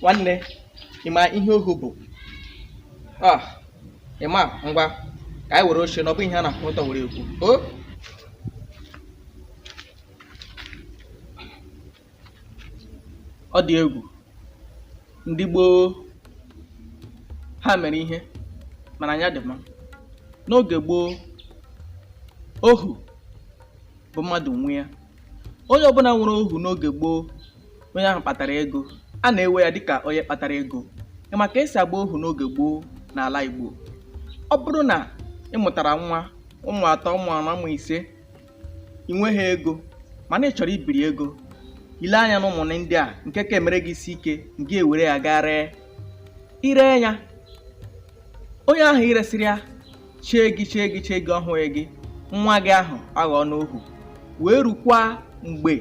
nwanne ịma ihe ohu bụ ịma ngwa ka anyị were oche na ọ bụ ihe a na-akwụ ụtọ were ekwu ọ dị egwu ndị gboo ha mere ihe mana anya dị mma. N'oge gboo ohu bụ mmadụ nwe ya. Onye ọbụla nwere ohu n'oge gboo, onye ahụ kpatara ego, a na-ewe ya dịka onye kpatara ego. Ịma ka esi agba ohu n'oge gboo n'ala Igbo. Ọ bụrụ na ị mụtara nwa ụmụ atọ, ụmụ anọ, ụmụ ise, ị nweghị ego mana ị chọrọ ibiri ego, ile anya na ụmụnne ndị a nke ka emere gị isi ike, nke ewere ya gaa ree. Ire ya, onye ahụ iresịrị ya chee gị ọhụrụ gị, nwa gị ahụ aghọọ n'ohu, wee rukwa mgbe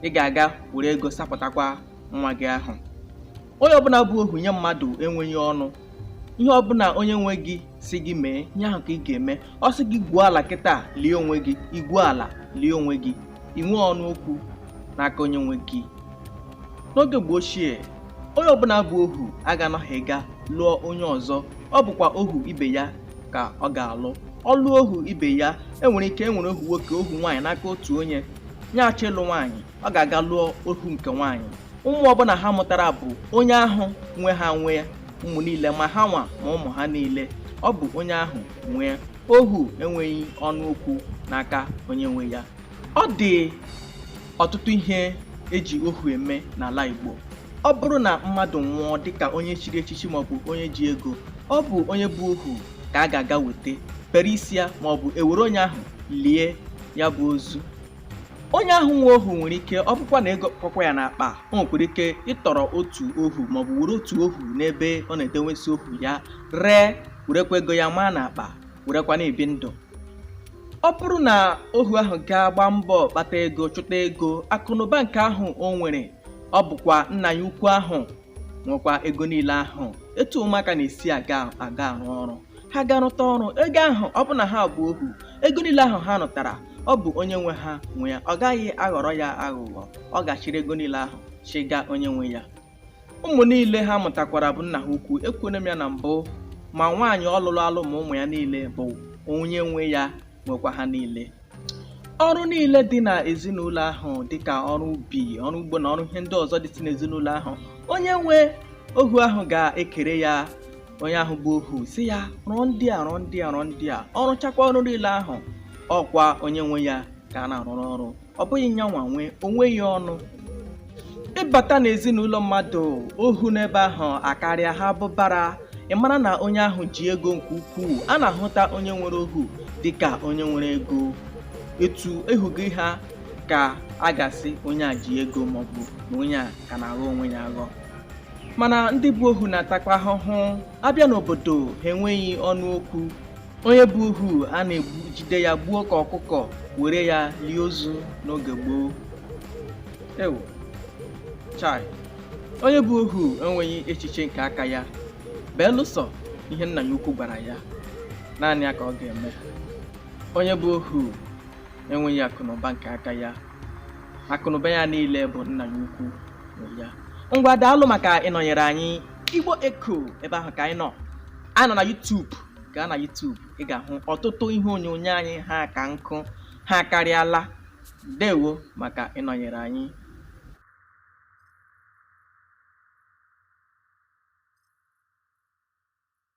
ị ga-aga were ego sapụtakwa nwa gị ahụ. Onye ọbụla bụ ohu nye mmadụ enweghị ọnụ. Ihe ọbụla onye nwe gị si gị mee, ihe ahụ ka ị ga-eme. Ọ sị gị gwuo ala kịta lie onwe gị, igwu ala lie onwe gị, inwe ọnụ okwu n'aka onye nwe gị. N'oge gboo ochie, onye ọbụla bụ ohu aganaghị ga lụọ onye ọzọ. Ọ bụkwa ohu ibe ya ka ọ ga-alụ. Ọ lụọ ohu ibe ya, enwere ohu nwoke, ohu nwaanyị n'aka otu onye nyaghachi ịlụ nwaanyị, ọ ga-aga lụọ ohu nke nwaanyị. Ụmụ ọbụla ha mụtara bụ onye ahụ nwe ha nwe ya. Ụmụ niile ma ha nwa ma ụmụ ha niile, ọ bụ onye ahụ nwe. Ohu enweghị ọnụ okwu n'aka onye nwe ya. Ọ dị ọtụtụ ihe eji ohu eme n'ala Igbo. Ọ bụrụ na mmadụ nwụọ dịka onye chiri echichi maọbụ onye ji ego, ọ bụ onye bụ ohu ka a ga-aga weta pere isi ya maọbụ ewere onye ahụ lie ya bụ ozu. Onye ahụ nwe ohu nwere ike, ọ bụkwa na ego kọkwa ya n'akpa, o nwekwara ike ịtọrọ otu ohu maọbụ were otu ohu n'ebe ọ na-edewesi ohu ya ree, werekwa ego ya maa n'akpa, werekwa na-ebi ndụ. Ọ bụrụ na ohu ahụ ga-agba mbọ kpata ego, chụta ego, akụnụba nke ahụ o nwere, ọ bụkwa nna ya ukwu ahụ nwekwa ego niile ahụ. Etu ụmụaka na-esi aga arụ ọrụ, ha ga-arụta ọrụ, ego ahụ ọ bụ na ha bụ ohu, ego niile ahụ ha nụtara, ọ bụ onye nwe ha nwe ya. Ọ gaghị aghọrọ ya aghụghọ, ọ ga-achịrị ego niile ahụ chiga onye nwe ya. Ụmụ niile ha mụtakwara bụ nna ha ukwu. Ekwuone m ya na mbụ, ma nwaanyị ọlụlụ alụ ma ụmụ ya niile bụ onye nwe ya nwekwa ha niile. Ọrụ niile dị na ezinụlọ ahụ dịka ọrụ ubi, ọrụ ugbo na ọrụ ihe ndị ọzọ dị n'ezinụlọ ahụ, onye nwe ohu ahụ ga-ekere ya. Onye ahụ bụ ohu si ya rụọ ndị a, rụọ ndị a, rụọ ndị a. Ọrụ chakwa ọrụ niile ahụ, ọkwa onye nwe ya ka a na-arụ ọrụ, ọ bụghị nyanwa nwe onweghị ọnụ. Ịbata n'ezinụlọ mmadụ, ohu n'ebe ahụ akarịa ha bụbara. Ị mara na onye ahụ ji ego nke ukwuu. A na-ahụta onye nwere ohu dịka onye nwere ego. Etu ehughị ha ka a ga-asị onye a ji ego maọbụ na onye a ka na-aghọ onwe ya aghọ. Mana ndị bụ ohu na-atakwa ahụhụ. Abịa n'obodo ha enweghị ọnụ okwu. Onye bụ ohu a na-jide ya gbuo ka ọkụkọ, were ya lie ozu n'oge gboo. Ewu chai, onye bụ ohu enweghị echiche nke aka ya, belụsọ ihe nna ya ukwu gwara ya, naanị ya ka ọ ga-eme. Onye bụ ohu enweghị akụnụba nke aka ya. Akụnụba ya niile bụ nna ya ukwu nwe ya. Ngwa daalụ maka ịnọnyere anyị. Igbo Echo ebe ahụ ka anyị nọ. Anyị nọ na YouTube. Gaa na YouTube, ị ga-ahụ ọtụtụ ihe onyonyo anyị ha ka nkụ, ha karịala. Ndewo maka ịnọnyere anyị.